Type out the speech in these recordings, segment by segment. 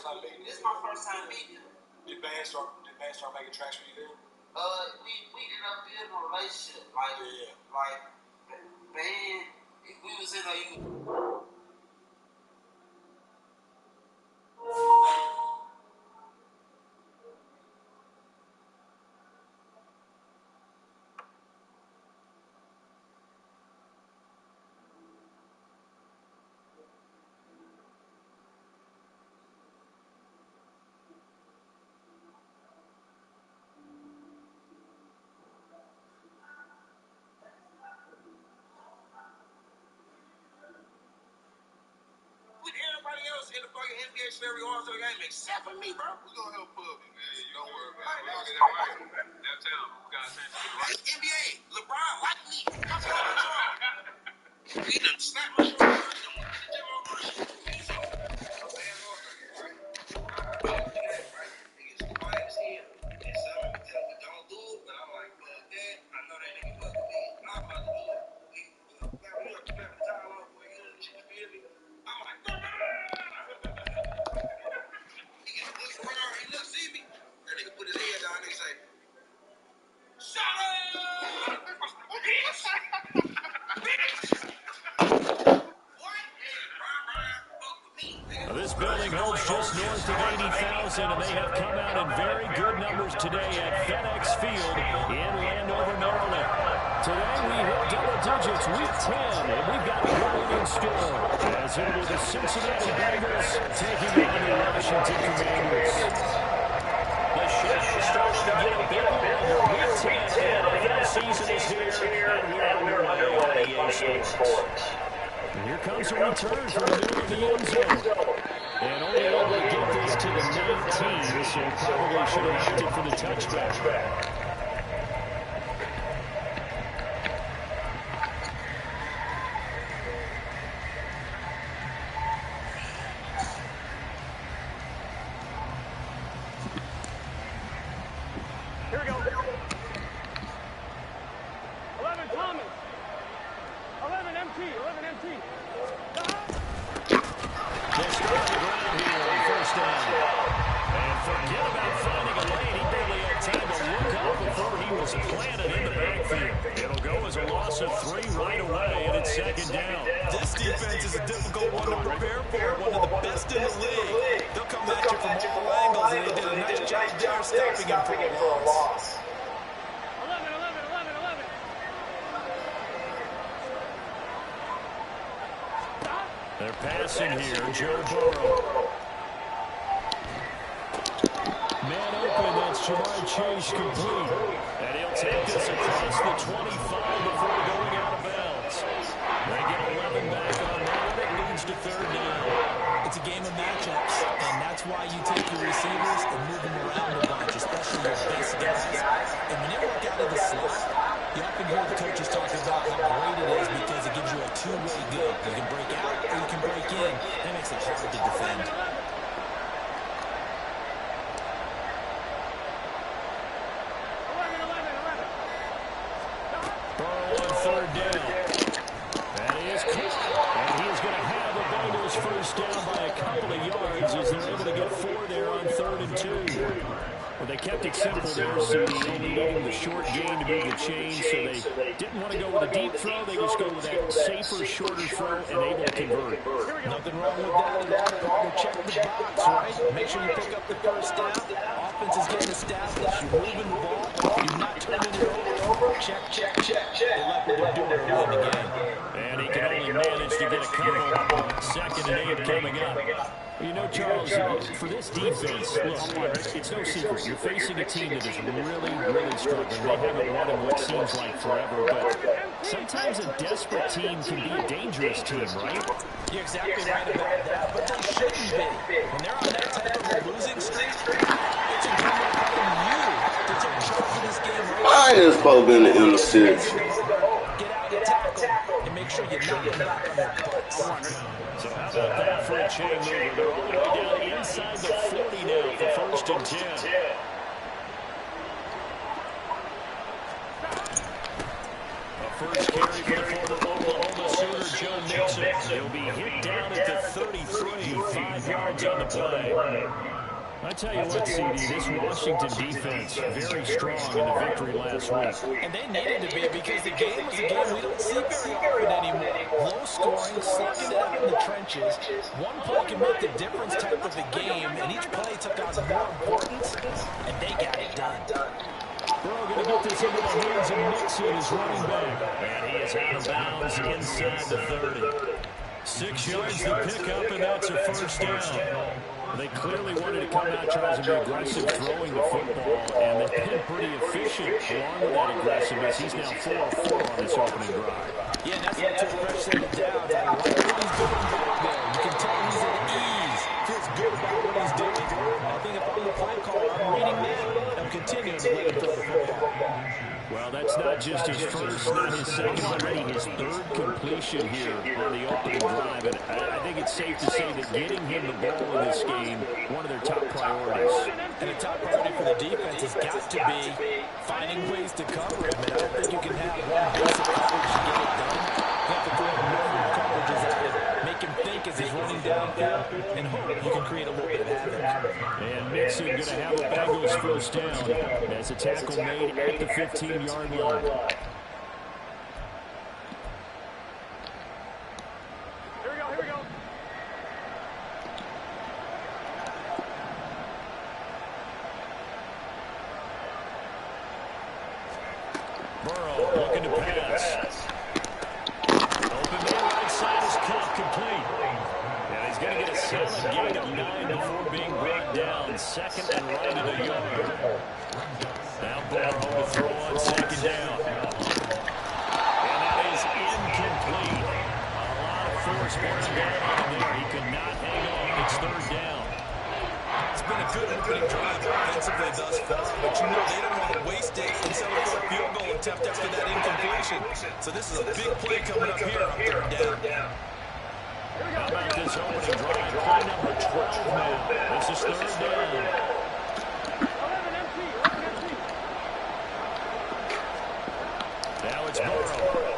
time meeting? This is my first time meeting him. Did Van start making tracks for you then? We ended up building a relationship. Like, Van, we was in a. Everybody else in the fucking NBA Sherry All-Star game except for me, bro. We're gonna help Pub, man. Don't worry about it. We're gonna get that right. Downtown, we got a chance to get it right. NBA, LeBron, like me. We done slapped my shoulder. We done went to the gym on my shoulder. I'm saying All-Star game, right? Niggas quiet as hell. And some of them tell me don't do it, but I'm like, fuck that. I know that nigga fuck with me. I'm about to do it. We up to the time off for you. You feel me? I'm like, no. He look, see me. That nigga put his head down and say, shut up! This building holds just north of 80,000, and they have come out in very good numbers today at FedEx Field in Landover, Maryland. Today we hit double digits, week 10, and we've got growing in store as it will be the Cincinnati Bengals taking on the Washington Commanders. The shadows starting to get a bit longer. Week 10 NFL season is here, and we're underway on EA Sports. And here comes a return from the middle of the end zone. And only able to get this to the 19, so probably should have opted for the touchback. Here we go. 11 Thomas. 11 MT. 11 MT. They'll start the ground here on first down. And forget about finding a lane. He barely had time to look up before he was planted in the backfield. It'll go as a loss of 3 right away, and it's second down. This defense is a difficult one to prepare for, one of the best in the league. They'll come at you from all angles, and they did a nice job there stopping him for a loss. 11, 11, 11, 11. They're passing here, Joe Burrow. Man open, that's Jamar Chase complete. And he'll take this across the 25 before going out of bounds. They get 11 back on that, and it leads to third down. It's a game of matchups, and that's why you take your receivers and move them around a bunch, especially your best guys. And when you work out of the slot, you often hear the coaches talk about how great it is because it gives you a two-way good. You can break out or you can break in. That makes it hard to defend. Burrow on third down. That is caught. And he is going to have the Bengals first down by a couple of yards as they're able to get 4 there on 3rd and 2. Well, they kept it simple there, so they only needing the short gain to be the change, so they didn't want to go with a deep throw. They just go with that safer, shorter throw and able to convert. Nothing wrong with that at all. Check the box, right? Make sure you pick up the first down. Offense is getting established. You're moving the ball. You're not turning it over. Check, check, check, check. They like what they're doing early in the game. And he can only manage to get a couple. 2nd and 8 coming up. You know, Charles, for this defense, look, it's no secret. You're facing a team that is really, really struggling. They haven't won in what seems like forever, but sometimes a desperate team can be a dangerous team, right? You're exactly right about that, but they shouldn't be. When they're on that type of a losing streak, it's incumbent upon you to take charge of this game. Why is Pope in the interception? Get out and tackle and make sure you knock them back on their butts. So how about that for a chain mover? They're all the way down inside the 40 now for 1st and 10. A first carry for the former Oklahoma Sooners. for Joe Mixon. He'll be hit down at the 33, 5 yards on the play. I tell you what, CD, this Washington defense, very strong in the victory last week. And they needed to be because the game was a game we don't see very often anymore. Low scoring, slugging it out in the trenches. One play can make the difference type of a game, and each play took on more importance, and they got it done. Burrow going to get this into the hands of Mixon, his running back. And he is out of bounds inside the 30. 6 yards to pick up, and that's a first down. They clearly wanted to come out, Charles, and be aggressive throwing the football, and they've been pretty efficient along with that aggressiveness. He's now 4 of 4 on this opening drive. Yeah, and that's what took the fresh set of downs. I like what he's doing back there. You can tell he's at ease. Feels good about what he's doing. I think if I'm the play caller, I'm reading that, and I'm continuing to let him throw the football. Well, that's not just his first, not his second, already his third completion here on the opening drive. And I think it's safe to say that getting him the ball in this game, one of their top priorities. And the top priority for the defense has got to be finding ways to cover him. And I don't think you can have one basic coverage to get it done. You have to throw multiple coverages at him, make him think as he's running downfield, and hope you can create a little bit of havoc. And Mixon going to have a Bengals first down as a tackle made at the 15-yard line. Here we go, here we go. Burrow looking to pass. Open man right side is caught complete. And he's going to get a solid gain of 9 before being brought down. Second and right at a yard. Now Burrow to throw on second down. And that is incomplete. A lot of force bearing down on him there. He could not hang on. It's third down. It's been a good opening drive offensively thus far, but you know they don't want to waste it and settle for a field goal attempt after that incompletion. So this is a big play coming up here on third down. How about this opening drive? Play number 12 now. This is third down. 11 empty, 11 empty. Now it's Burrow.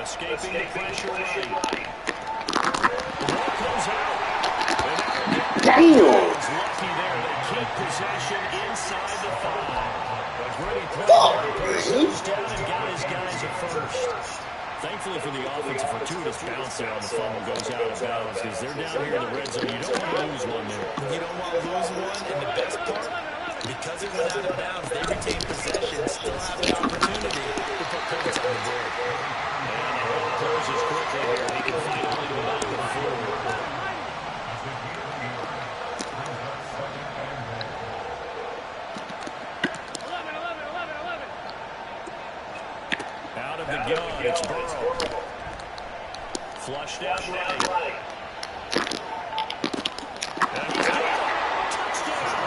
Escaping the pressure right. The ball comes out. Damn! He's lucky there. They keep possession inside the 5. But Brady goes down and got his guys at first. Thankfully for the offense, a fortuitous bounce there on the fumble goes out of bounds because they're down here in the red zone. You don't want to lose one there. You don't want to lose one, and the best part, because it went out of bounds, they retain possession, still have an opportunity to put points on the board. And the ball closes quickly here. He can finally go out the forward. Out of the gun, it's Burrow. Flushed out right. And he's got a touchdown.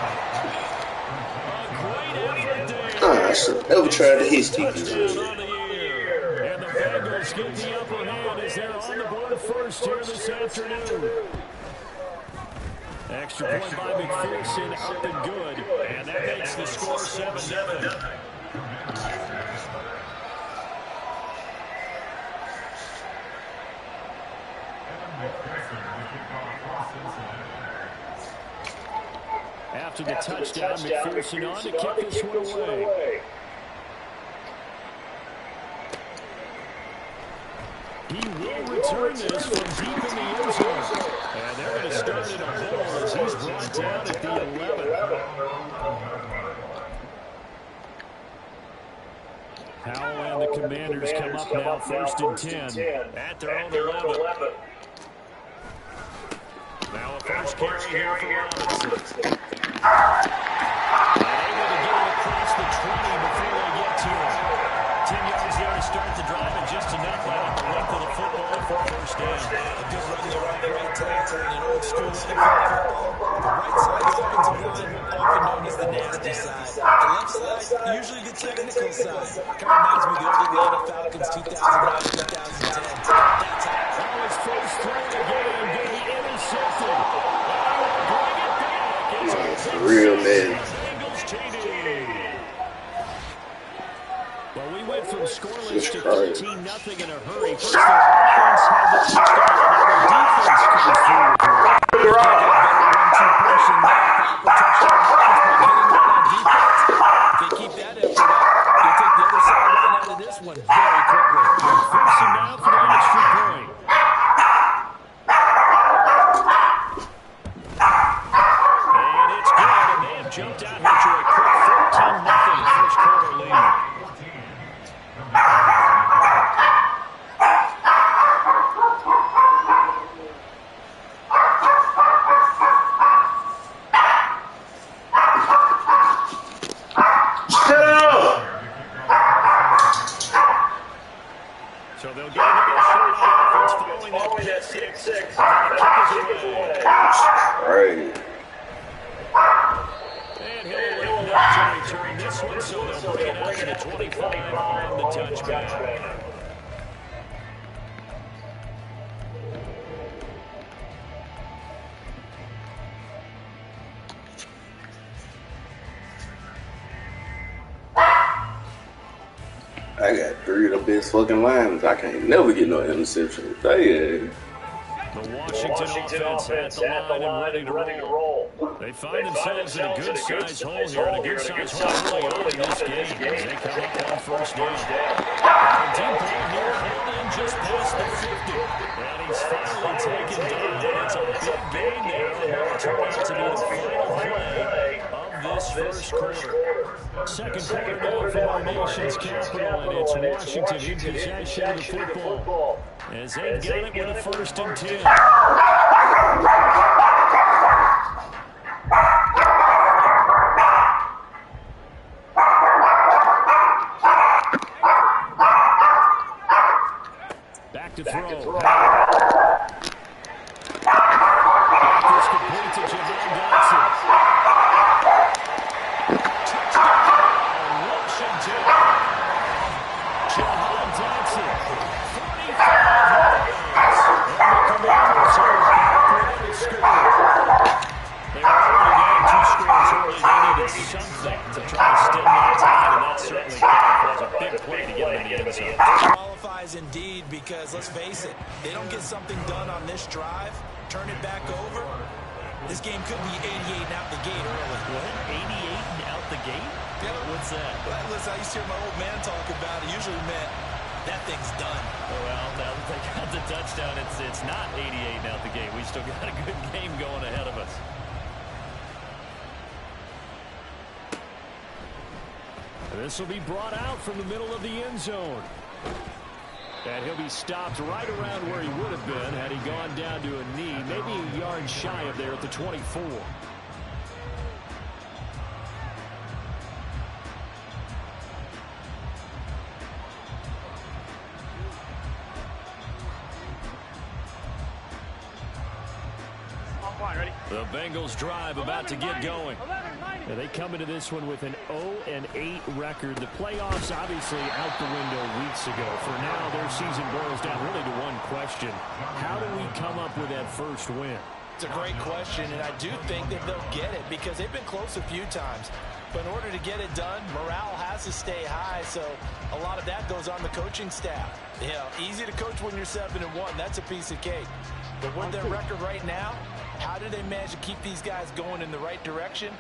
A great effort there. I should never tried to hit Steve. Touchdown on the year. And the Bengals get the upper hand as they're on the board first here this afternoon. Extra point by McPherson, up and good. And that makes the score 7-0. After the touchdown, McPherson on to kick this one away. He will return this from deep in the end zone. And they're going to start in a hole as he's brought down at the 11. Howell and the Commanders come up now, 1st and 10 at their own 11. Now a first carry here for Robinson. And able to get it across the 20 before they get to it. 10 yards there to start the drive, and just enough out of the length of the football for first down. A good run to the right tackle in an old school NFL football. The right side of the offensive line, often known as the nasty side. The left side, usually the technical side. Kind of reminds me of the old Atlanta Falcons 2009-2010. That's how. Now his first throw of the game, going to be intercepted. Bring it back. It's a Real man. Bengals TD. Well, we went from from scoreless to It's 13-0 in a hurry. First, their offense had the touchdown, and now their defense comes through with one. Taking a better 1-2 punch than that. Proper touchdown offense by getting rid of defense. If they keep that effort up, they'll take the other sideline out of this one very quickly. First and down for the extra point. And it's good, and they have jumped out here to a quick 13-0 first quarter lead. So they'll get another shot on offense following that 6-6. Kick is away. right. And he'll elect not to return this one, so they'll bring it out to the 25 on the touchback. I got 3 of the best fucking lines. I can't never get no interception. Hey, The Washington offense at the line and ready to roll. They find themselves in a good-sized hole here, and a good-sized hole early on in this game as they come up on first down. And team play here heading in just past the 50. And he's finally taken down. It's a big gain there, and will turn out to be the final play of this first quarter. Second quarter now from our nation's capital, and it's Washington in possession of the football as they've got it with a 1st and 10. Back to throw. This complete to Jahan Dotson. Touchdown, Washington. Jahan Dotson, 45 yards. And the Commanders are back within a score. They were already down 2 scores early. They needed something to try to stem that tide, and that certainly was a big play to get them in the end zone. Qualifies indeed, because let's face it, they don't get something done on this drive, turn it back over, this game could be 88 and out the gate early. What? 88 and out the gate? Yeah. What's that? Well, listen, I used to hear my old man talk about it. Usually meant that thing's done. Well, now that they got the touchdown, it's not 88 and out the gate. We still got a good game going ahead of us. This will be brought out from the middle of the end zone. And he'll be stopped right around where he would have been had he gone down to a knee, maybe a yard shy of there at the 24. The Bengals drive about to get going. And they come into this one with an 0-8 record. The playoffs obviously out the window weeks ago. For now, their season boils down really to one question. How do we come up with that first win? It's a great question, and I do think that they'll get it because they've been close a few times. But in order to get it done, morale has to stay high, so a lot of that goes on the coaching staff. You know, easy to coach when you're 7-1. That's a piece of cake. But with their record right now, how do they manage to keep these guys going in the right direction?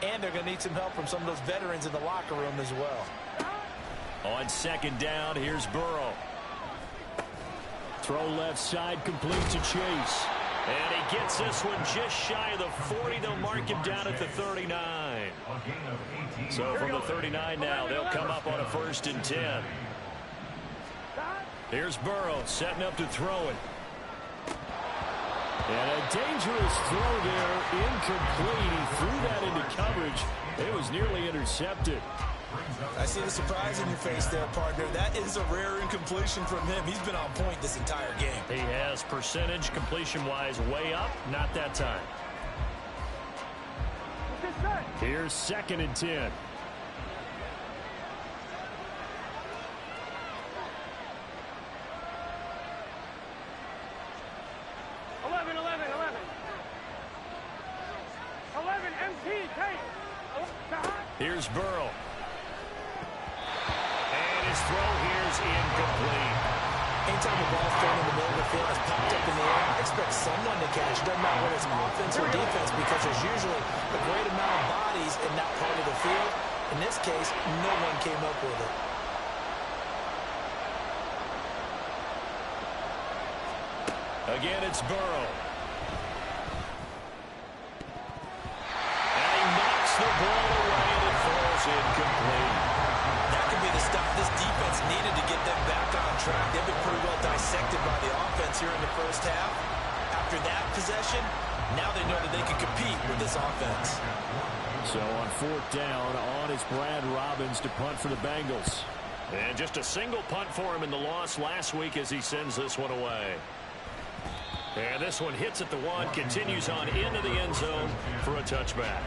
And they're going to need some help from some of those veterans in the locker room as well. On second down, here's Burrow. Throw left side, complete to Chase. And he gets this one just shy of the 40. They'll mark him down at the 39. So from the 39 now, they'll come up on a 1st and 10. Here's Burrow setting up to throw it. And a dangerous throw there, incomplete. He threw that into coverage. It was nearly intercepted. I see the surprise in your face there, partner. That is a rare incompletion from him. He's been on point this entire game. He has percentage completion-wise way up. Not that time. Here's 2nd and 10. Here's Burrow. And his his throw here's incomplete. Anytime the ball's thrown in the middle of the field, it's popped up in the air, I expect someone to catch. Doesn't matter whether it's offense or defense, because there's usually a great amount of bodies in that part of the field. In this case, no one came up with it. Again, it's Burrow. And he knocks the ball away and it falls incomplete. That could be the stop this defense needed to get them back on track. They've been pretty well dissected by the offense here in the first half. After that possession, now they know that they can compete with this offense. So on 4th down, on is Brad Robbins to punt for the Bengals. And just a single punt for him in the loss last week as he sends this one away. And this one hits at the 1, continues on into the end zone for a touchback.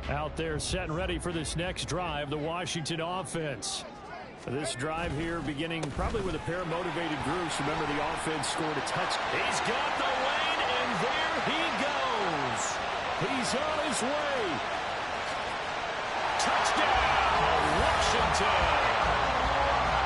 Out there set and ready for this next drive, the Washington offense. This drive here beginning probably with a pair of motivated groups. Remember, the offense scored a touch. He's got the lane, and there he goes. He's on his way. Touchdown, Washington.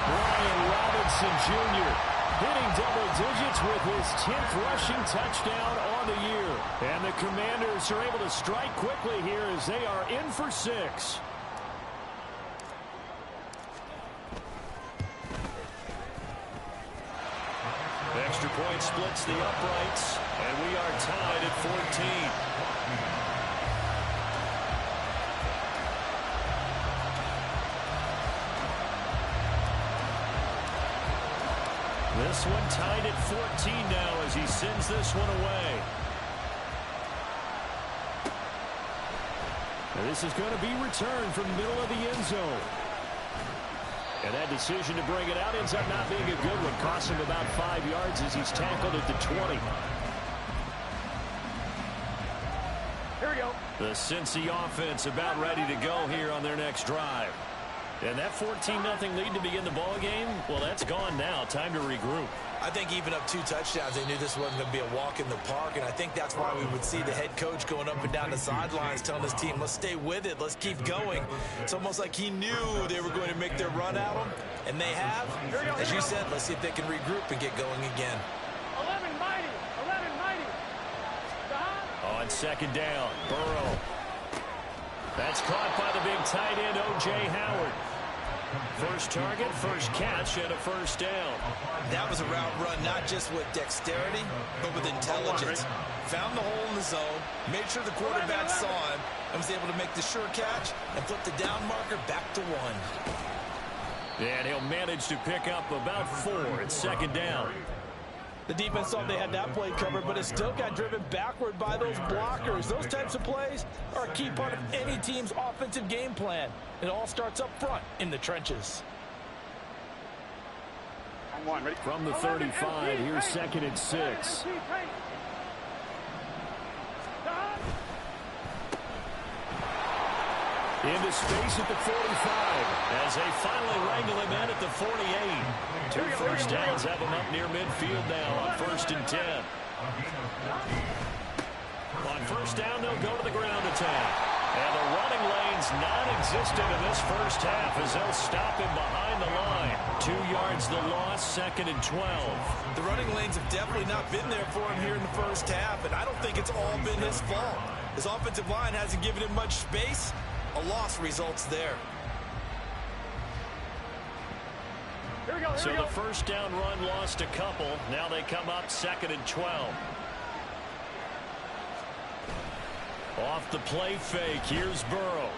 Brian Robinson Jr. hitting double digits with his 10th rushing touchdown on the year. And the Commanders are able to strike quickly here as they are in for 6. Extra point splits the uprights, and we are tied at 14. This one tied at 14 now as he sends this one away. And this is going to be returned from the middle of the end zone. And that decision to bring it out ends up not being a good one. Costs him about 5 yards as he's tackled at the 20. Here we go. The Cincy offense about ready to go here on their next drive. And that 14-0 lead to begin the ball game, well, that's gone now. Time to regroup. I think even up 2 touchdowns, they knew this wasn't going to be a walk in the park, and I think that's why we would see the head coach going up and down the sidelines telling his team, let's stay with it, let's keep going. It's almost like he knew they were going to make their run at him, and they have. As you said, let's see if they can regroup and get going again. 11 mighty. 11 mighty. On 2nd down, Burrow. That's caught by the big tight end, O.J. Howard. First target, first catch, and a first down. That was a route run not just with dexterity, but with intelligence. Found the hole in the zone, made sure the quarterback saw him, and was able to make the sure catch and flip the down marker back to 1. And he'll manage to pick up about 4 at 2nd down. The defense thought they had that play covered, but it still got driven backward by those blockers. Those types of plays are a key part of any team's offensive game plan. It all starts up front in the trenches. From the 35, here's 2nd and 6. Into space at the 45 as they finally wrangle him in at the 48. 2 first downs have him up near midfield now on 1st and 10. On 1st down, they'll go to the ground attack. And the running lane's non-existent in this first half as they'll stop him behind the line. 2 yards the loss, 2nd and 12. The running lanes have definitely not been there for him here in the first half, and I don't think it's all been his fault. His offensive line hasn't given him much space. A loss results there. So the first down run lost a couple. Now they come up 2nd and 12. Off the play fake, here's Burrow.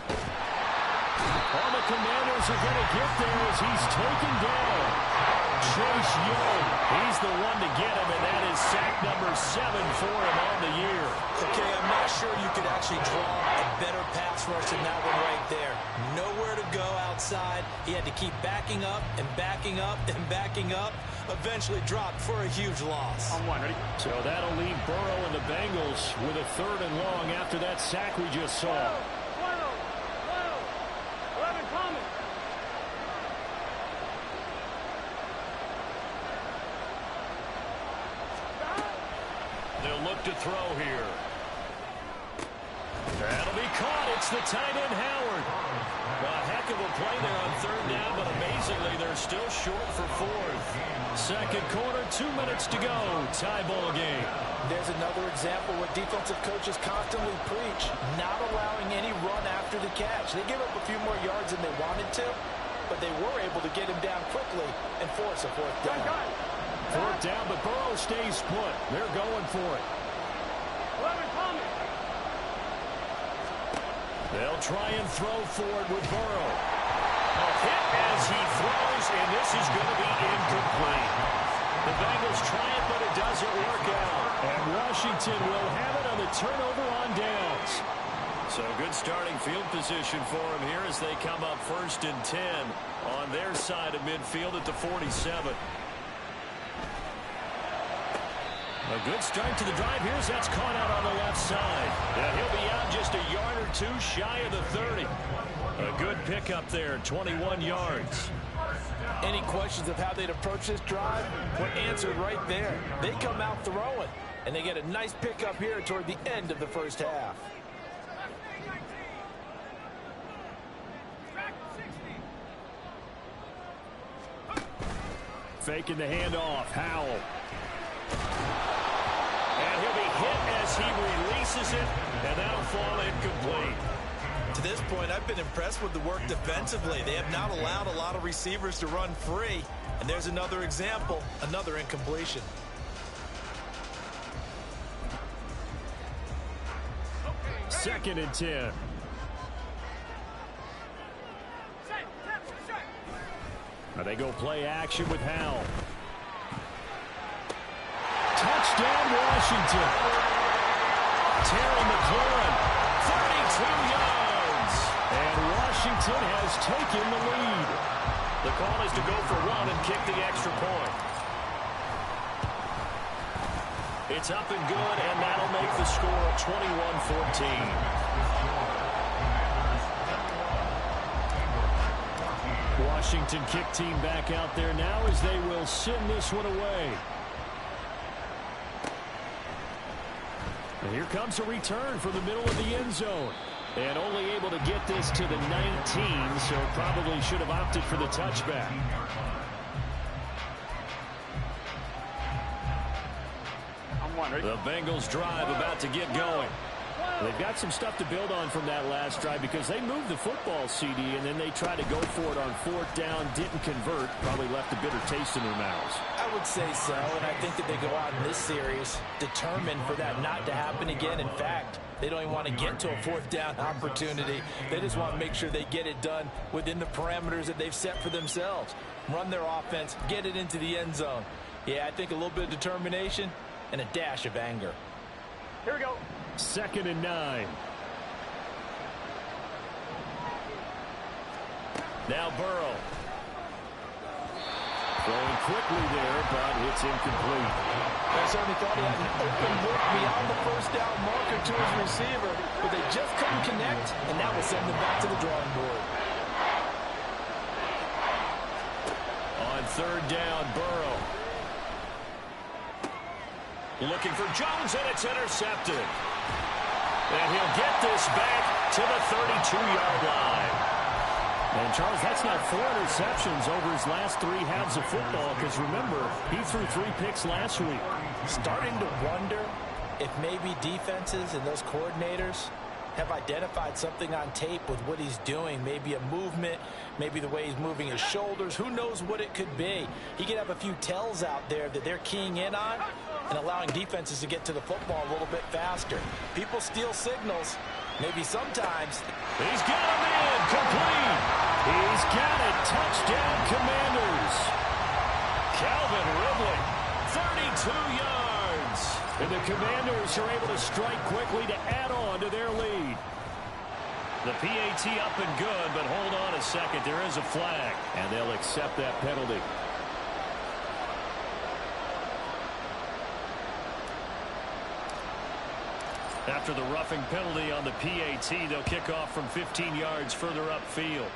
All the Commanders are going to get there as he's taken down. Chase Young. He's the one to get him, and that is sack number 7 for him on the year. Okay, I'm not sure you could actually draw a better pass rush than that one right there. Nowhere to go outside. He had to keep backing up and backing up and backing up. Eventually dropped for a huge loss. On one, ready? So that'll leave Burrow and the Bengals with a 3rd and long after that sack we just saw. 11 coming. They'll look to throw here. That'll be caught. It's the tight end, Howard. A heck of a play there on 3rd down, but amazingly, they're still short for 4th. 2nd quarter, 2 minutes to go. Tie ball game. There's another example what defensive coaches constantly preach, not allowing any run after the catch. They gave up a few more yards than they wanted to, but they were able to get him down quickly and force a 4th down. 4th down, but Burrow stays put. They're going for it. 11 coming. They'll try and throw forward with Burrow. A hit as he throws, and this is going to be incomplete. The Bengals try it, but it doesn't work out. And Washington will have it on the turnover on downs. So good starting field position for them here as they come up 1st and 10 on their side of midfield at the 47. A good start to the drive here as that's caught out on the left side. Yeah, he'll be out just a yard or 2 shy of the 30. A good pickup there, 21 yards. Any questions of how they'd approach this drive were answered right there. They come out throwing, and they get a nice pickup here toward the end of the 1st half. Faking the handoff, Howell. And he'll be hit as he releases it, and that'll fall incomplete. To this point, I've been impressed with the work defensively. They have not allowed a lot of receivers to run free. And there's another example, another incompletion. Second and 10. Now they go play action with Howell. Touchdown, Washington. Terry McLaurin, 32 yards. And Washington has taken the lead. The call is to go for 1 and kick the extra point. It's up and good, and that'll make the score 21-14. Washington kick team back out there now as they will send this one away. And here comes a return from the middle of the end zone. And only able to get this to the 19, so probably should have opted for the touchback. The Bengals drive about to get going. They've got some stuff to build on from that last drive because they moved the football, CD, and then they tried to go for it on 4th down, didn't convert, probably left a bitter taste in their mouths. I would say so, and I think that they go out in this series determined for that not to happen again. In fact, they don't even want to get to a 4th down opportunity. They just want to make sure they get it done within the parameters that they've set for themselves. Run their offense, get it into the end zone. Yeah, I think a little bit of determination and a dash of anger. Here we go. 2nd and 9. Now Burrow. Throwing quickly there, but it's incomplete. I certainly thought he had an open look beyond the 1st down marker to his receiver, but they just couldn't connect, and that will send them back to the drawing board. On 3rd down, Burrow. Looking for Jones, and it's intercepted. And he'll get this back to the 32-yard line. And, Charles, that's now 4 interceptions over his last 3 halves of football because, remember, he threw 3 picks last week. Starting to wonder if maybe defenses and those coordinators have identified something on tape with what he's doing. Maybe a movement, maybe the way he's moving his shoulders. Who knows what it could be? He could have a few tells out there that they're keying in on and allowing defenses to get to the football a little bit faster. People steal signals. Maybe sometimes. He's got him in. Complete. He's got it. Touchdown, Commanders. Calvin Ridley, 32 yards. And the Commanders are able to strike quickly to add on to their lead. The PAT up and good, but hold on a second. There is a flag, and they'll accept that penalty. After the roughing penalty on the PAT, they'll kick off from 15 yards further upfield.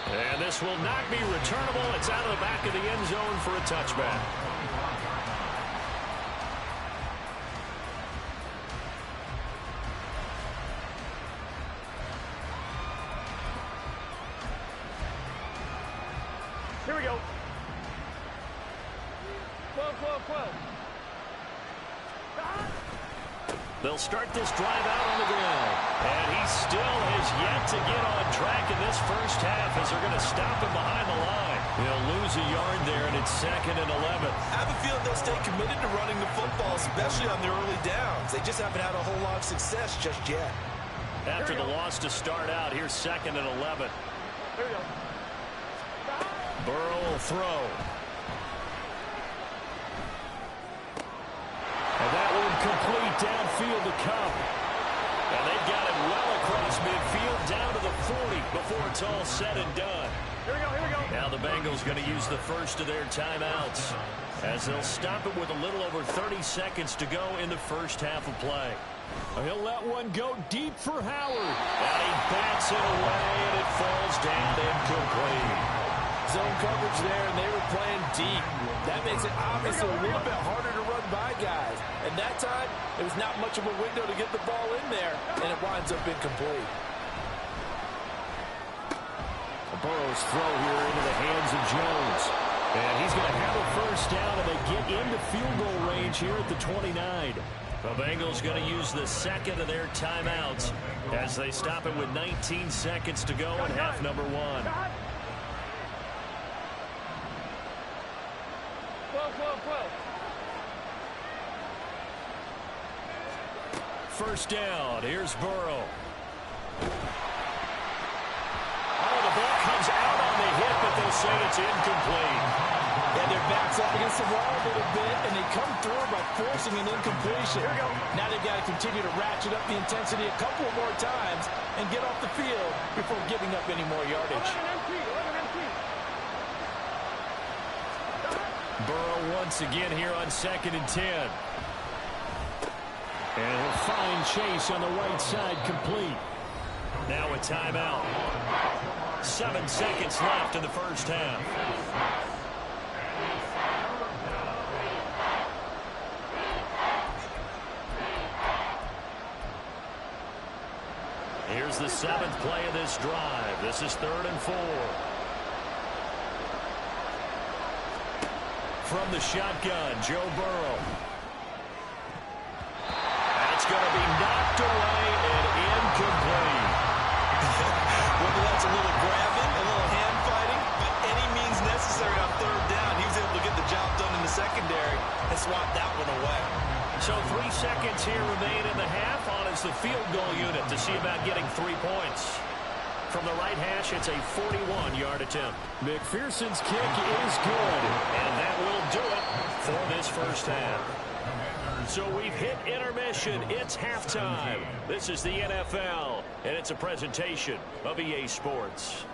And this will not be returnable. It's out of the back of the end zone for a touchback. Here we go. 12, 12, 12. They'll start this drive out on the ground. And he still has yet to get on track in this first half as they're going to stop him behind the line. He'll lose a yard there, and it's 2nd and 11. I have a feeling they'll stay committed to running the football, especially on their early downs. They just haven't had a whole lot of success just yet. After the loss to start out, here's 2nd and 11. Here we go. Burrow will throw. And that one complete downfield to Cup. And they've got it well across midfield down to the 40 before it's all said and done. Here we go, here we go. Now the Bengals going to use the first of their timeouts as they'll stop it with a little over 30 seconds to go in the first half of play. He'll let one go deep for Howard. And he bats it away, and it falls down incomplete. Zone coverage there, and they were playing deep. That makes it obviously a little bit harder to run by guys. And that time, there was not much of a window to get the ball in there, and it winds up incomplete. Burrow's throw here into the hands of Jones. And he's going to have a first down, and they get into field goal range here at the 29. The Bengals going to use the second of their timeouts as they stop it with 19 seconds to go in half number 1. 12, 12, 12. First down. Here's Burrow. Oh, the ball comes out on the hit, but they'll say it's incomplete. And their backs up against the wall a little bit, and they come through by forcing an incompletion. Here we go. Now they've got to continue to ratchet up the intensity a couple more times and get off the field before giving up any more yardage. 11 empty, 11 empty. Burrow once again here on 2nd and 10. And he'll find Chase on the right side complete. Now a timeout. 7 seconds left in the first half. Here's the 7th play of this drive. This is 3rd and 4. From the shotgun, Joe Burrow. That's going to be knocked away and incomplete. Whether that's a little grabbing, a little hand fighting, by any means necessary on 3rd down, he was able to get the job done in the secondary and swat that one away. So 3 seconds here remain in the half on as the field goal unit to see about getting 3 points. From the right hash, it's a 41-yard attempt. McPherson's kick is good, and that will do it for this first half. So we've hit intermission. It's halftime. This is the NFL, and it's a presentation of EA Sports.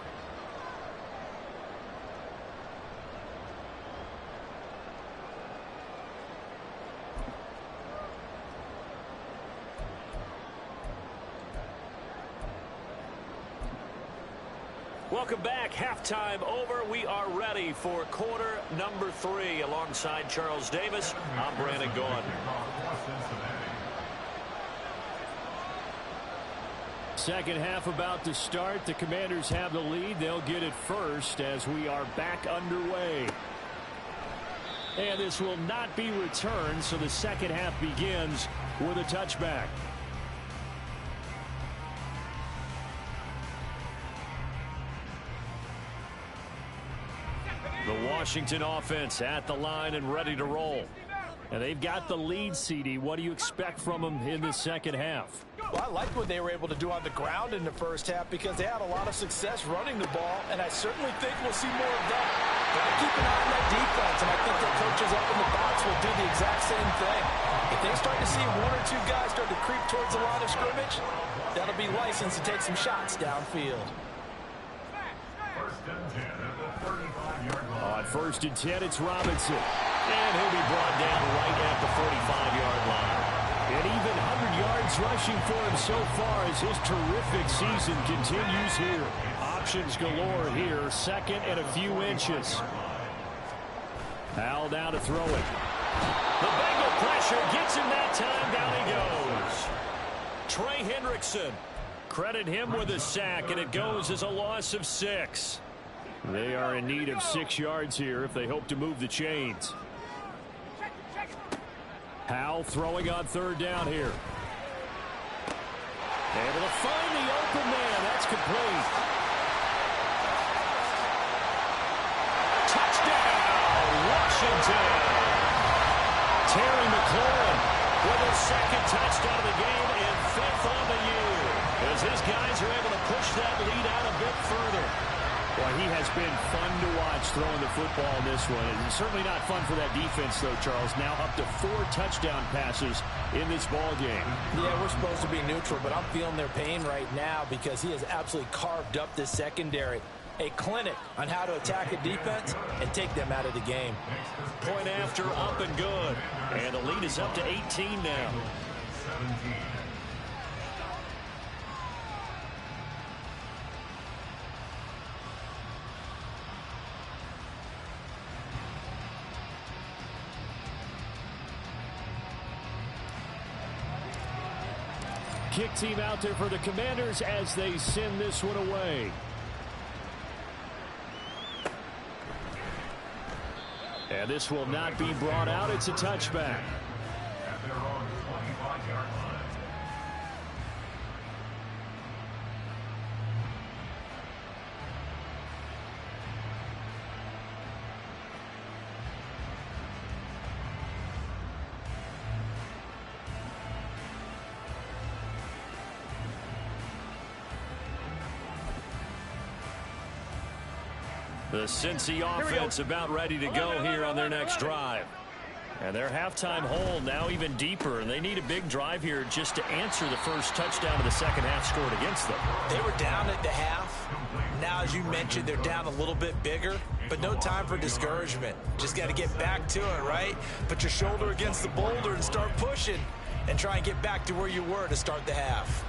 Welcome back. Halftime over. We are ready for quarter number 3. Alongside Charles Davis, I'm Brandon Gaughan. Second half about to start. The Commanders have the lead. They'll get it first as we are back underway. And this will not be returned, so the second half begins with a touchback. The Washington offense at the line and ready to roll. And they've got the lead, CD. What do you expect from them in the second half? Well, I liked what they were able to do on the ground in the first half because they had a lot of success running the ball, and I certainly think we'll see more of that. Got to keep an eye on that defense, and I think the coaches up in the box will do the exact same thing. If they start to see one or two guys start to creep towards the line of scrimmage, that'll be license to take some shots downfield. On 1st and 10, it's Robinson. And he'll be brought down right at the 45-yard line. And even 100 yards rushing for him so far as his terrific season continues here. Options galore here, 2nd and a few inches. Howell down to throw it. The Bengal pressure gets him that time. Down he goes. Trey Hendrickson. Credit him with a sack, and it goes as a loss of 6. They are in need of 6 yards here if they hope to move the chains. Howell throwing on 3rd down here. Able to find the open man. That's complete. Touchdown, Washington. Terry McLaurin with a 2nd touchdown of the game and 5th on the year, as his guys are able to push that lead out a bit further. Well, he has been fun to watch throwing the football in this one. And certainly not fun for that defense, though, Charles. Now up to 4 touchdown passes in this ball game. Yeah, we're supposed to be neutral, but I'm feeling their pain right now because he has absolutely carved up this secondary. A clinic on how to attack a defense and take them out of the game. Point after, up and good. And the lead is up to 18 now. Kick team out there for the Commanders as they send this one away. And this will not be brought out. It's a touchback. At their own 25-yard line. The Cincy offense about ready to go here on their next drive. And their halftime hole now even deeper, and they need a big drive here just to answer the first touchdown of the second half scored against them. They were down at the half. Now, as you mentioned, they're down a little bit bigger, but no time for discouragement. Just got to get back to it, right? Put your shoulder against the boulder and start pushing and try and get back to where you were to start the half.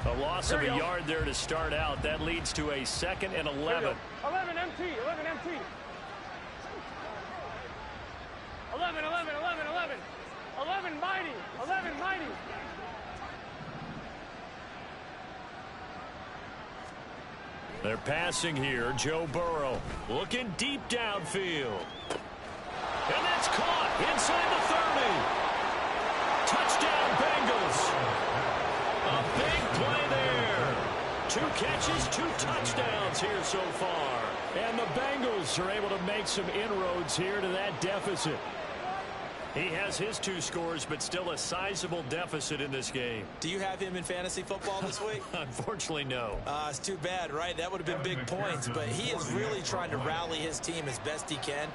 A loss of a yard there to start out. That leads to a 2nd and 11. 11 MT, 11 MT. 11, 11, 11, 11. 11 mighty, 11 mighty. They're passing here. Joe Burrow looking deep downfield. And that's caught inside the 30. Touchdown, Bengals. A big play there. 2 catches, 2 touchdowns here so far. And the Bengals are able to make some inroads here to that deficit. He has his 2 scores, but still a sizable deficit in this game. Do you have him in fantasy football this week? Unfortunately, no. It's too bad, right? That would have been big points, but he is really trying to rally his team as best he can.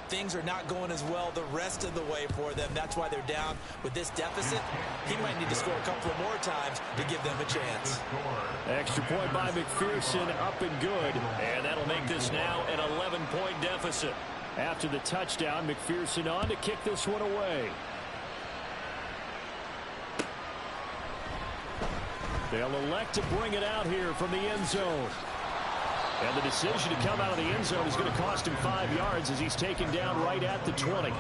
Things are not going as well the rest of the way for them. That's why they're down with this deficit. He might need to score a couple of more times to give them a chance. Extra point by McPherson, up and good. And that'll make this now an 11-point deficit. After the touchdown, McPherson on to kick this one away. They'll elect to bring it out here from the end zone. And the decision to come out of the end zone is going to cost him 5 yards as he's taken down right at the 20.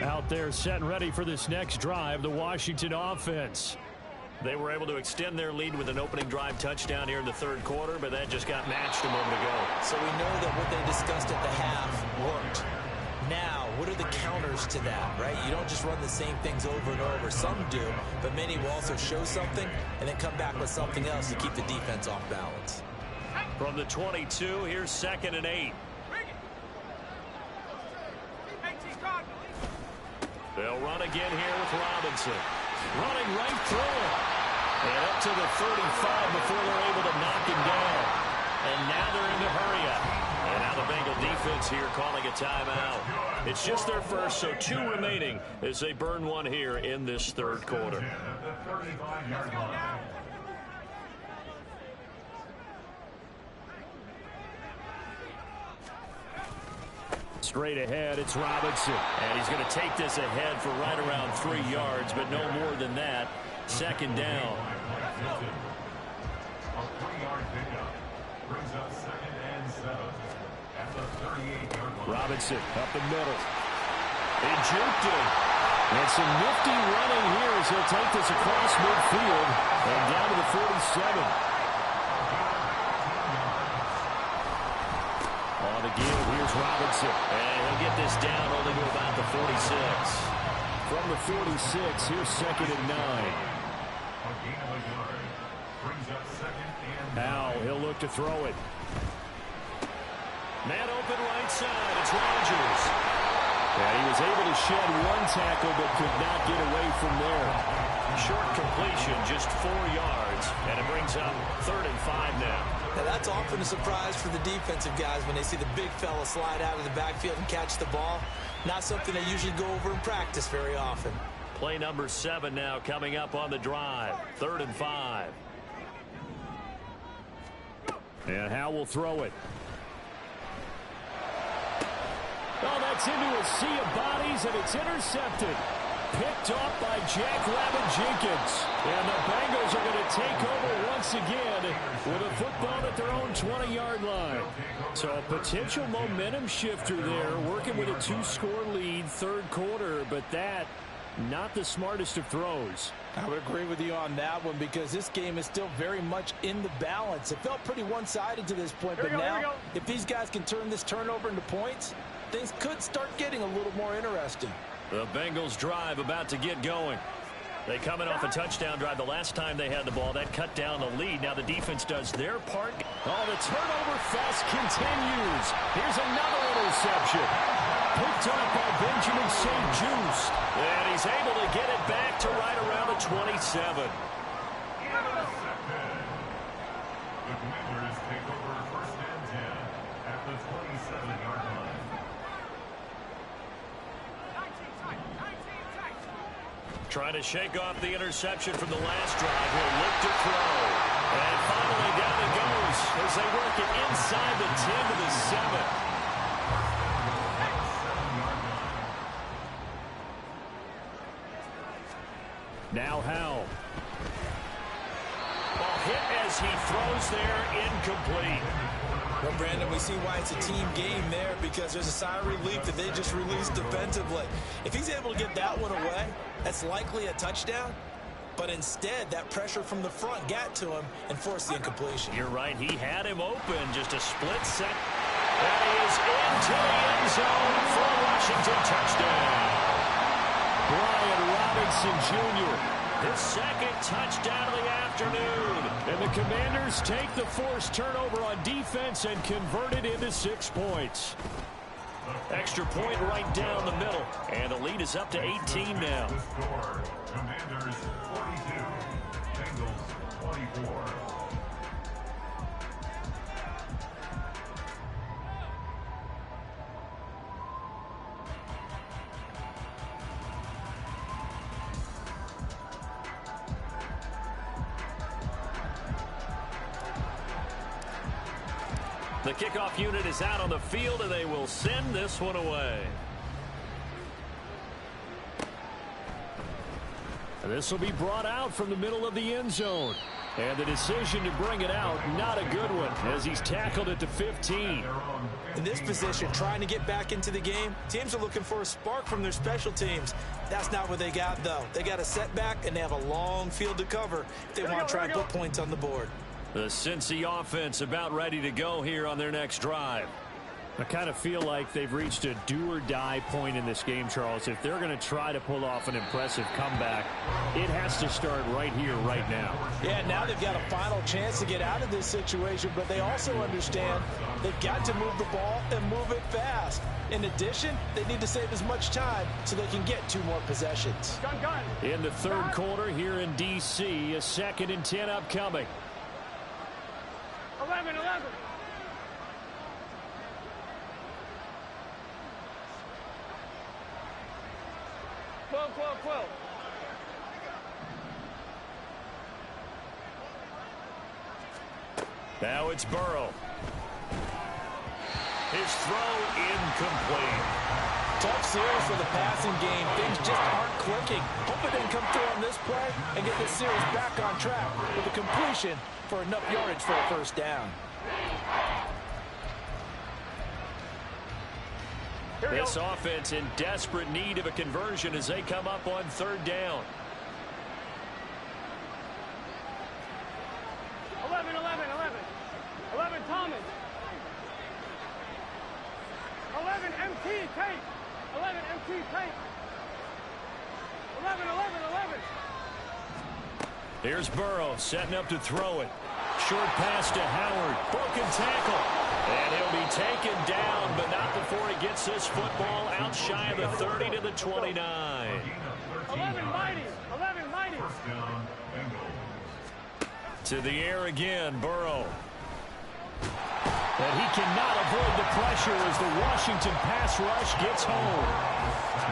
Out there set and ready for this next drive, the Washington offense. They were able to extend their lead with an opening drive touchdown here in the 3rd quarter, but that just got matched a moment ago. So we know that what they discussed at the half worked. Now, what are the counters to that, right? You don't just run the same things over and over. Some do, but many will also show something and then come back with something else to keep the defense off balance. From the 22, here's 2nd and 8. They'll run again here with Robinson. Running right through him. And up to the 35 before they're able to knock him down. And now they're in the hurry up. And now the Bengal defense here calling a timeout. It's just their first, so 2 remaining as they burn one here in this third quarter. Straight ahead, it's Robinson. And he's going to take this ahead for right around 3 yards, but no more than that. Second down. A 3-yard pickup brings up 2nd and 7 at the 38-yard line. Robinson up the middle. He juked it. And some nifty running here as he'll take this across midfield and down to the 47. On the give, here's Robinson. And he'll get this down only to about the 46. From the 46, here's 2nd and 9. Now he'll look to throw it. Man open right side. It's Rodgers. And he was able to shed 1 tackle but could not get away from there. Short completion, just 4 yards. And it brings up 3rd and 5 now. Now that's often a surprise for the defensive guys when they see the big fella slide out of the backfield and catch the ball. Not something they usually go over in practice very often. Play number 7 now coming up on the drive. 3rd and 5. And Howe will throw it. Oh, that's into a sea of bodies, and it's intercepted. Picked off by Jack Rabbit Jenkins. And the Bengals are going to take over once again with a football at their own 20-yard line. So a potential momentum shifter there, working with a 2-score lead, third quarter, but that not the smartest of throws. I would agree with you on that one because this game is still very much in the balance. It felt pretty one-sided to this point, but now if these guys can turn this turnover into points, things could start getting a little more interesting. The Bengals drive about to get going. They coming off a touchdown drive the last time they had the ball. That cut down the lead. Now the defense does their part. Oh, the turnover fest continues. Here's another interception. Picked up by Benjamin St. Just. And he's able to get it back to right around the 27. The Commanders take over 1st and 10 at the 27-yard line. Trying to shake off the interception from the last drive. He'll look to throw. And finally down it goes as they work it inside the 10 to the 7. Now Howe. Ball hit as he throws there, incomplete. Well, Brandon, we see why it's a team game there because there's a sigh of relief that they just released defensively. If he's able to get that one away, that's likely a touchdown. But instead, that pressure from the front got to him and forced the incompletion. You're right. He had him open just a split second. That is into the end zone for a Washington touchdown. Brian Robinson Jr., his 2nd touchdown of the afternoon. And the Commanders take the forced turnover on defense and convert it into 6 points. Extra point right down the middle. And the lead is up to 18 now. The score, Commanders 42, Bengals 24. The kickoff unit is out on the field, and they will send this one away. And this will be brought out from the middle of the end zone. And the decision to bring it out, not a good one, as he's tackled at the 15. In this position, trying to get back into the game, teams are looking for a spark from their special teams. That's not what they got, though. They got a setback, and they have a long field to cover if they want to try and put points on the board. The Cincy offense about ready to go here on their next drive. I kind of feel like they've reached a do-or-die point in this game, Charles. If they're going to try to pull off an impressive comeback, it has to start right here, right now. Yeah, now they've got a final chance to get out of this situation, but they also understand they've got to move the ball and move it fast. In addition, they need to save as much time so they can get 2 more possessions. Gun, gun. In the third quarter here in D.C., a 2nd and 10 upcoming. 11. 12. Now it's Burrow. His throw incomplete. Tough series for the passing game. Things just aren't clicking. Hope it didn't come through on this play and get this series back on track with a completion for enough yardage for a first down. This offense in desperate need of a conversion as they come up on 3rd down. 11 Thomas. 11 MT tape. 11 MT tape. 11. Here's Burrow setting up to throw it. Short pass to Howard. Broken tackle. And he'll be taken down, but not before he gets this football out shy of the 30 to the 29. 11 mighty. To the air again, Burrow. And he cannot avoid the pressure as the Washington pass rush gets home.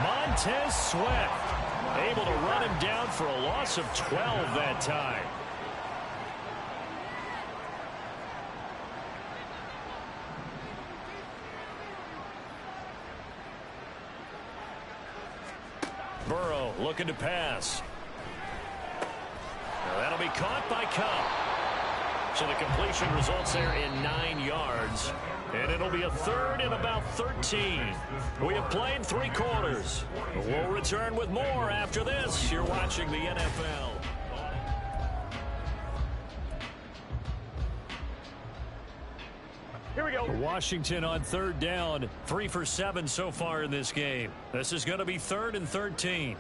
Montez Sweat able to run him down for a loss of 12 that time. Burrow looking to pass. Now that'll be caught by Cup. So the completion results there in 9 yards. And it'll be a 3rd and about 13. We have played 3 quarters. We'll return with more after this. You're watching the NFL. Here we go. Washington on 3rd down. 3 for 7 so far in this game. This is going to be 3rd and 13.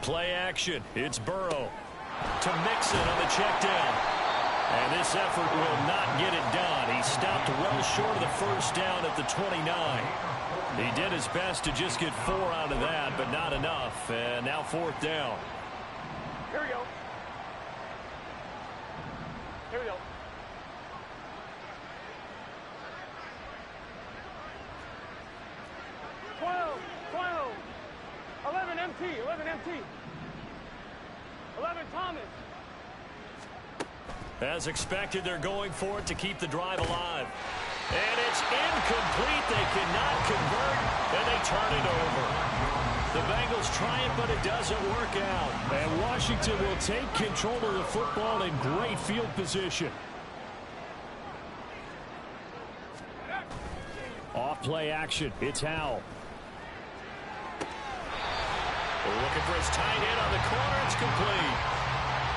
Play action. It's Burrow to Mixon on the check down. And this effort will not get it done. He stopped well short of the first down at the 29. He did his best to just get 4 out of that, but not enough. And now 4th down. Here we go. 12. 11 MT. 11 Thomas. As expected, they're going for it to keep the drive alive. And it's incomplete. They cannot convert, and they turn it over. The Bengals try it, but it doesn't work out. And Washington will take control of the football in great field position. Off play action. It's Howell. They're looking for his tight end on the corner. It's complete.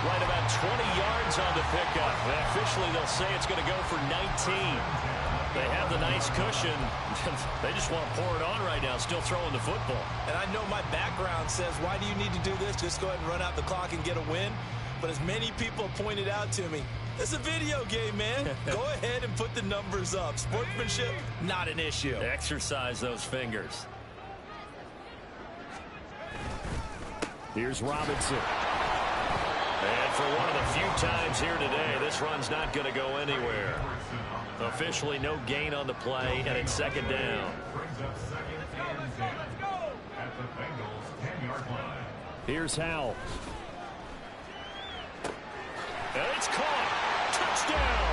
Right about 20 yards on the pickup. And officially, they'll say it's going to go for 19. They have the nice cushion. They just want to pour it on right now, still throwing the football. And I know my background says, why do you need to do this? Just go ahead and run out the clock and get a win. But as many people pointed out to me, it's a video game, man. Go ahead and put the numbers up. Sportsmanship, not an issue. Exercise those fingers. Here's Robinson. And for one of the few times here today, this run's not going to go anywhere. Officially no gain on the play, and it's 2nd down. Here's Howell. And it's caught. Touchdown.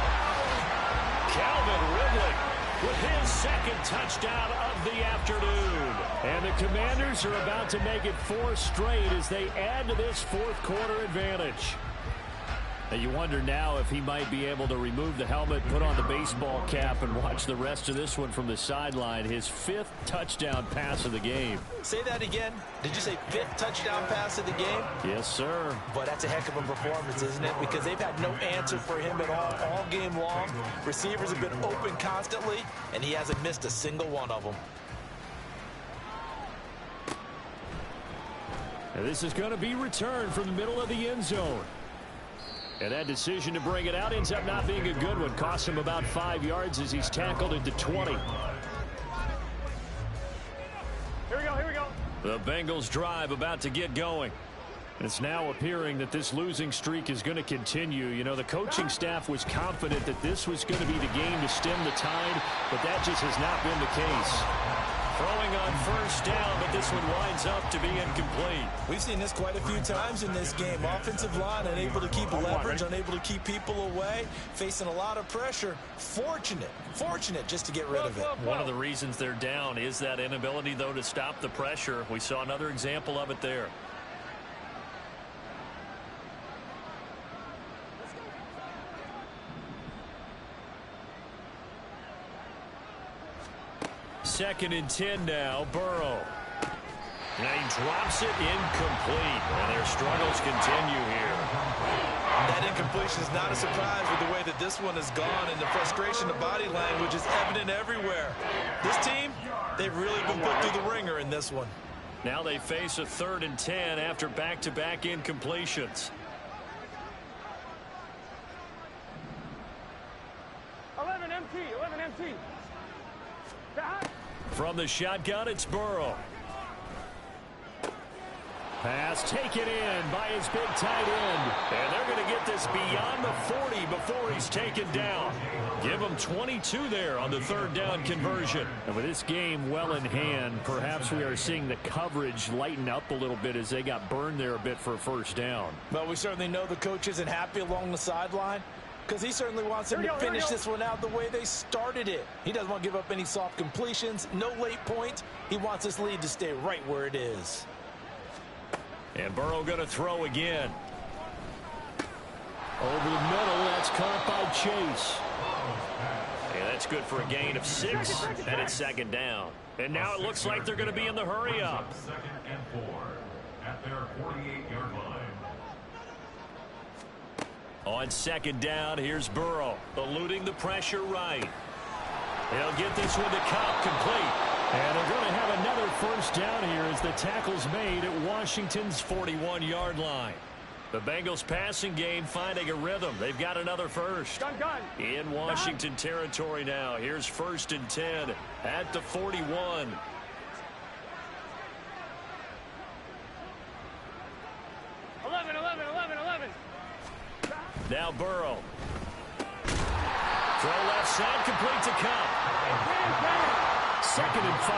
Calvin Ridley with his 2nd touchdown of the afternoon. And the Commanders are about to make it 4 straight as they add to this 4th quarter advantage. And you wonder now if he might be able to remove the helmet, put on the baseball cap, and watch the rest of this one from the sideline. His 5th touchdown pass of the game. Say that again. Did you say 5th touchdown pass of the game? Yes, sir. But that's a heck of a performance, isn't it? Because they've had no answer for him at all game long. Receivers have been open constantly, and he hasn't missed a single one of them. And this is going to be returned from the middle of the end zone. And that decision to bring it out ends up not being a good one. Costs him about 5 yards as he's tackled into 20. Here we go, here we go. The Bengals drive about to get going. It's now appearing that this losing streak is going to continue. You know, the coaching staff was confident that this was going to be the game to stem the tide, but that just has not been the case. Throwing on first down, but this one winds up to be incomplete. We've seen this quite a few times in this game. Offensive line unable to keep leverage, unable to keep people away, facing a lot of pressure. Fortunate just to get rid of it. One of the reasons they're down is that inability, though, to stop the pressure. We saw another example of it there. Second and 10 now, Burrow. And he drops it incomplete. And their struggles continue here. That incompletion is not a surprise with the way that this one has gone, and the frustration, the body language is evident everywhere. This team, they've really been put through the ringer in this one. Now they face a 3rd and 10 after back-to-back incompletions. 11 MT. From the shotgun, it's Burrow. Pass taken in by his big tight end. And they're going to get this beyond the 40 before he's taken down. Give him 22 there on the 3rd down conversion. And with this game well in hand, perhaps we are seeing the coverage lighten up a little bit as they got burned there a bit for a 1st down. Well, we certainly know the coach isn't happy along the sideline, because he certainly wants them to finish this one out the way they started it. He doesn't want to give up any soft completions, no late points. He wants this lead to stay right where it is. And Burrow going to throw again. Over the middle, that's caught by Chase. And that's good for a gain of 6, and it's 2nd down. And now it looks like they're going to be in the hurry-up. 2nd and 4 at their 48-yard line. On 2nd down, here's Burrow, eluding the pressure right. They'll get this one to Cobb, complete. And they're going to have another 1st down here as the tackle's made at Washington's 41-yard line. The Bengals passing game finding a rhythm. They've got another first. In Washington territory now. Here's 1st and 10 at the 41. Now Burrow. Throw left side, complete to Cobb. 2nd and 5.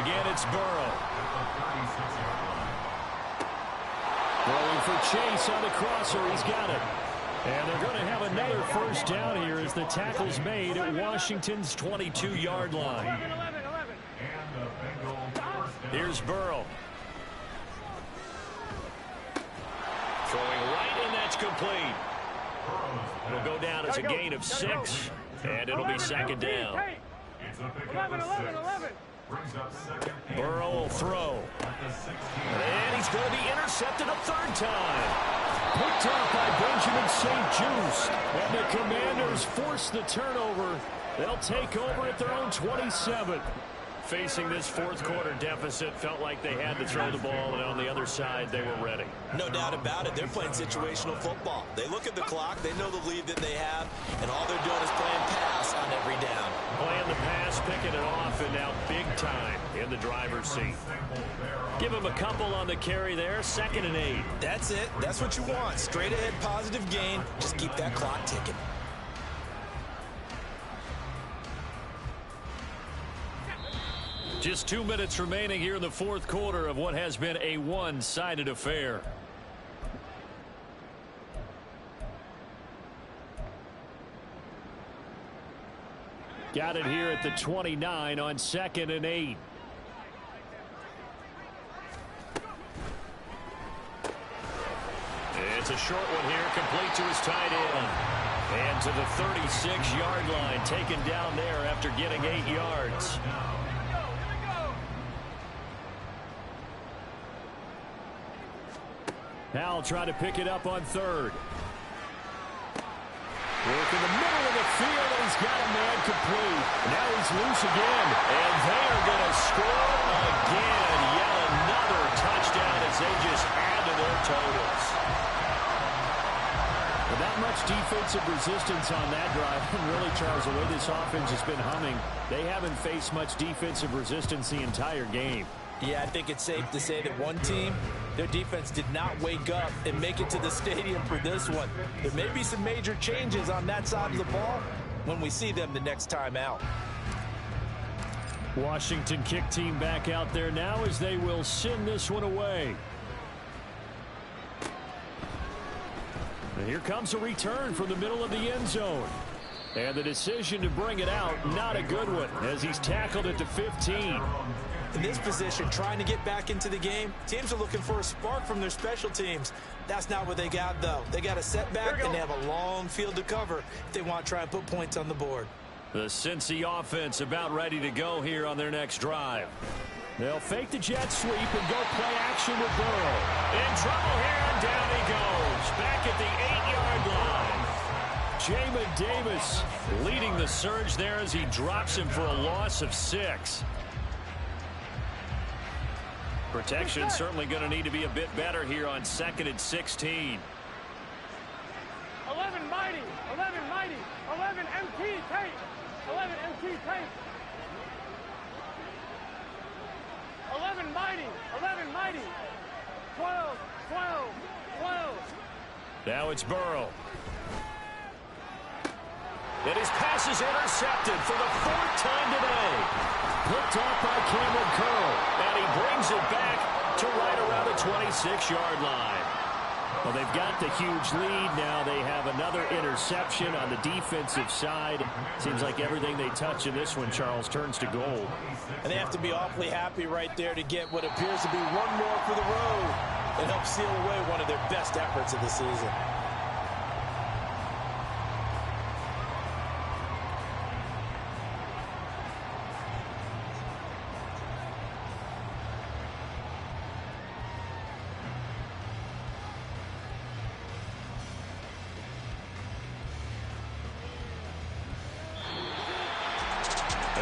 Again, it's Burrow. Throwing for Chase on the crosser. He's got it. And they're going to have another 1st down here as the tackle's made at Washington's 22-yard line. Here's Burrow. Throwing right, and that's complete. It'll go down as a gain of 6, and it'll be 2nd down. 11. Burrow will throw. And he's going to be intercepted a 3rd time. Picked off by Benjamin St-Juste. And the Commanders force the turnover. They'll take over at their own 27. Facing this 4th quarter deficit, felt like they had to throw the ball, and on the other side, they were ready. No doubt about it. They're playing situational football. They look at the clock, they know the lead that they have, and all they're doing is playing pass on every down. Playing the pass, picking it off, and now big time in the driver's seat. Give him a couple on the carry there, 2nd and 8. That's it. That's what you want. Straight ahead, positive gain. Just keep that clock ticking. Just 2 minutes remaining here in the 4th quarter of what has been a one-sided affair. Got it here at the 29 on 2nd and 8. It's a short one here, complete to his tight end. And to the 36-yard line, taken down there after getting 8 yards. Now I'll try to pick it up on 3rd. Work in the middle of the field, and he's got a man complete. Now he's loose again, and they are going to score again. Yet another another touchdown as they just add to their totals. Not much defensive resistance on that drive. And really, Charles, the way this offense has been humming, they haven't faced much defensive resistance the entire game. Yeah, I think it's safe to say that one team, their defense did not wake up and make it to the stadium for this one. There may be some major changes on that side of the ball when we see them the next time out. Washington kick team back out there now as they will send this one away. And here comes a return from the middle of the end zone. And the decision to bring it out, not a good one, as he's tackled at the 15. In this position, trying to get back into the game, teams are looking for a spark from their special teams. That's not what they got, though. They got a setback, and they have a long field to cover if they want to try and put points on the board. The Cincy offense about ready to go here on their next drive. They'll fake the jet sweep and go play action with Burrow. In trouble here, and down he goes. Back at the 8-yard line. Jamin Davis leading the surge there as he drops him for a loss of 6. Protection certainly going to need to be a bit better here on 2nd and 16. 11 mighty, 11 mighty, 11 MT tape, 11 MT tape. 11 mighty, 11 mighty, 12, 12, 12. Now it's Burrow. And his pass is intercepted for the 4th time today. Picked off by Cameron Curl. And he brings it back to right around the 26-yard line. Well, they've got the huge lead now. They have another interception on the defensive side. Seems like everything they touch in this one, Charles, turns to gold. And they have to be awfully happy right there to get what appears to be one more for the road and help seal away one of their best efforts of the season.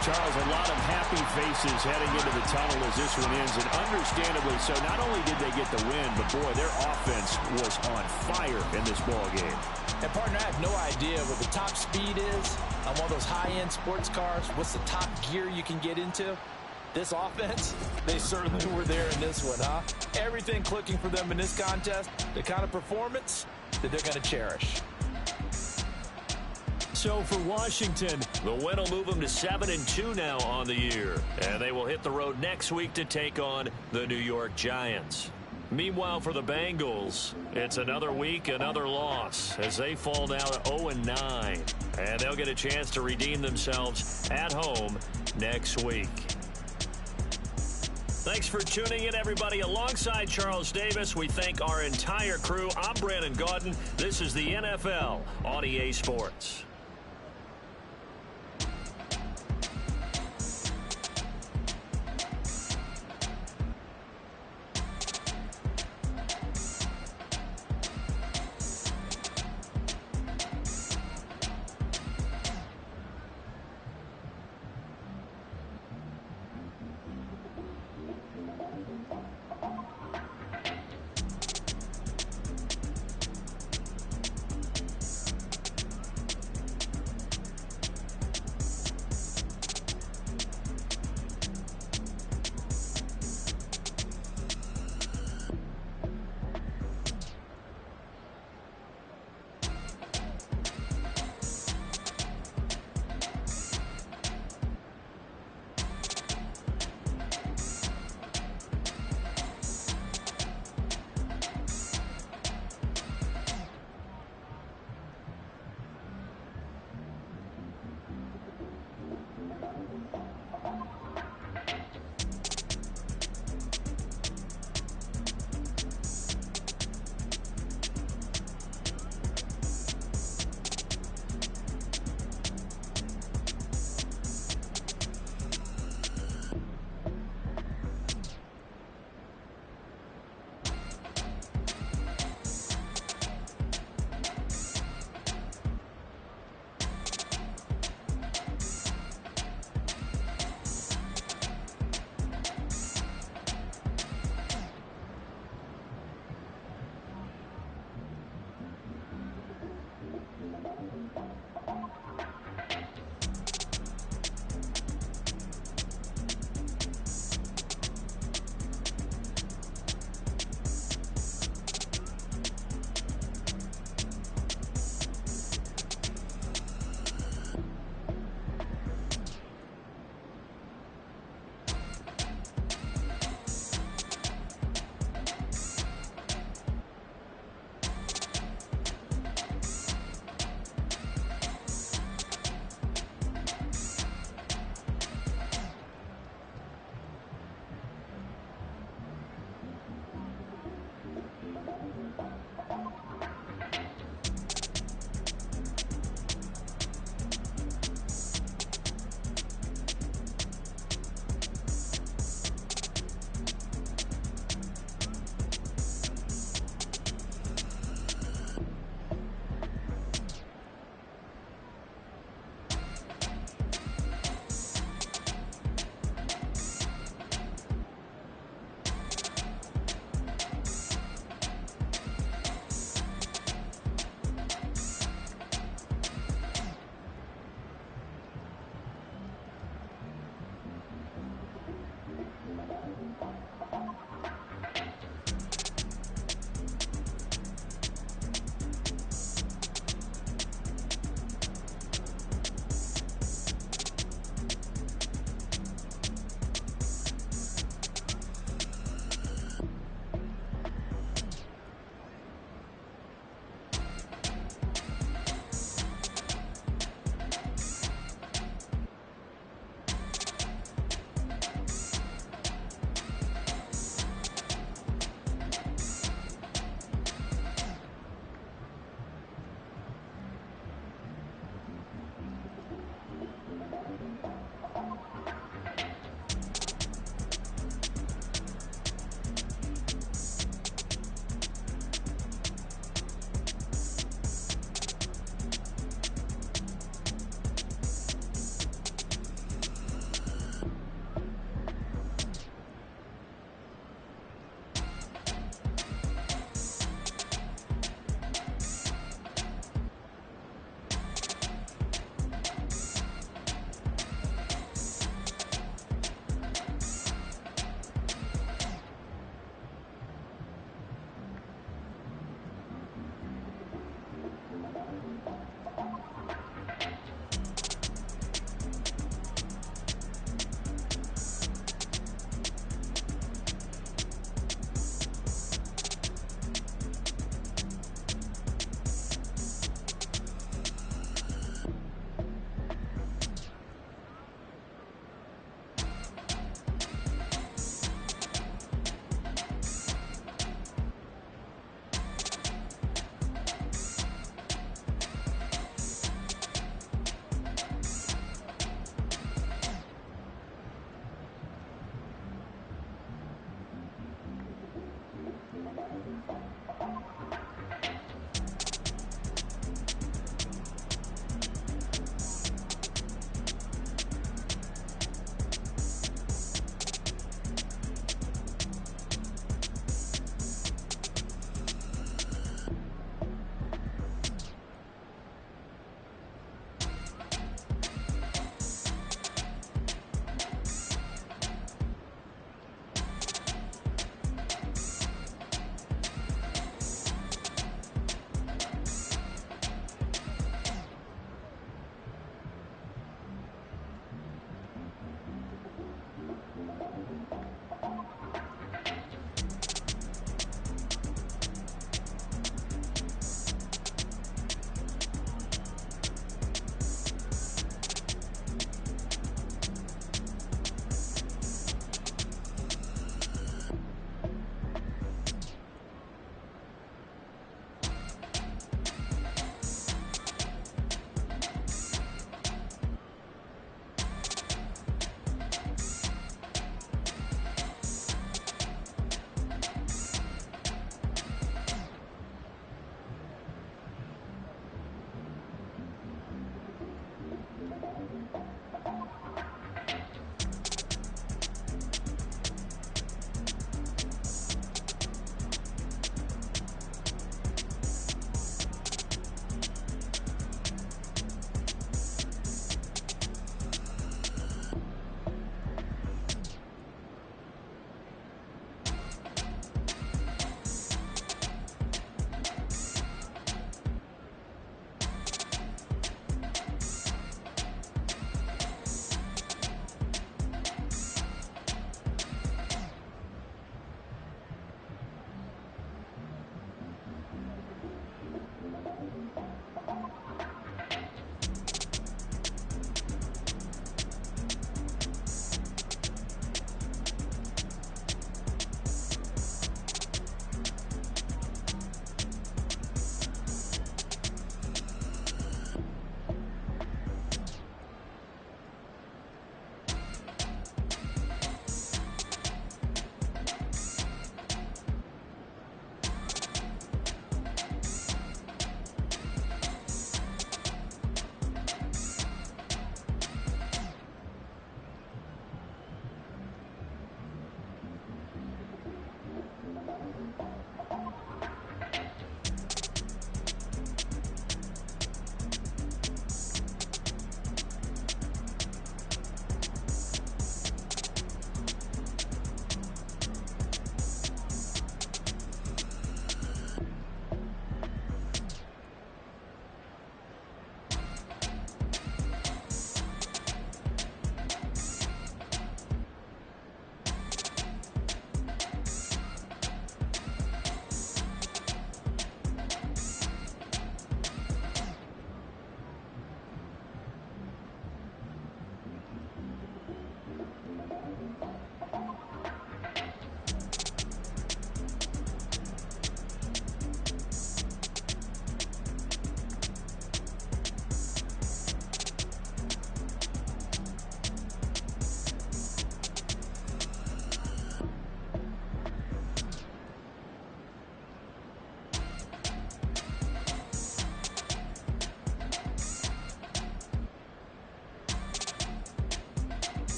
Charles, a lot of happy faces heading into the tunnel as this one ends, and understandably so. Not only did they get the win, but boy, their offense was on fire in this ball game. And partner, I have no idea what the top speed is on one of those high-end sports cars. What's the top gear you can get into? This offense, they certainly were there in this one, huh? Everything clicking for them in this contest, the kind of performance that they're going to cherish. So for Washington, the win will move them to 7-2 now on the year. And they will hit the road next week to take on the New York Giants. Meanwhile, for the Bengals, it's another week, another loss, as they fall now to 0-9. And they'll get a chance to redeem themselves at home next week. Thanks for tuning in, everybody. Alongside Charles Davis, we thank our entire crew. I'm Brandon Gaudin. This is the NFL on EA Sports.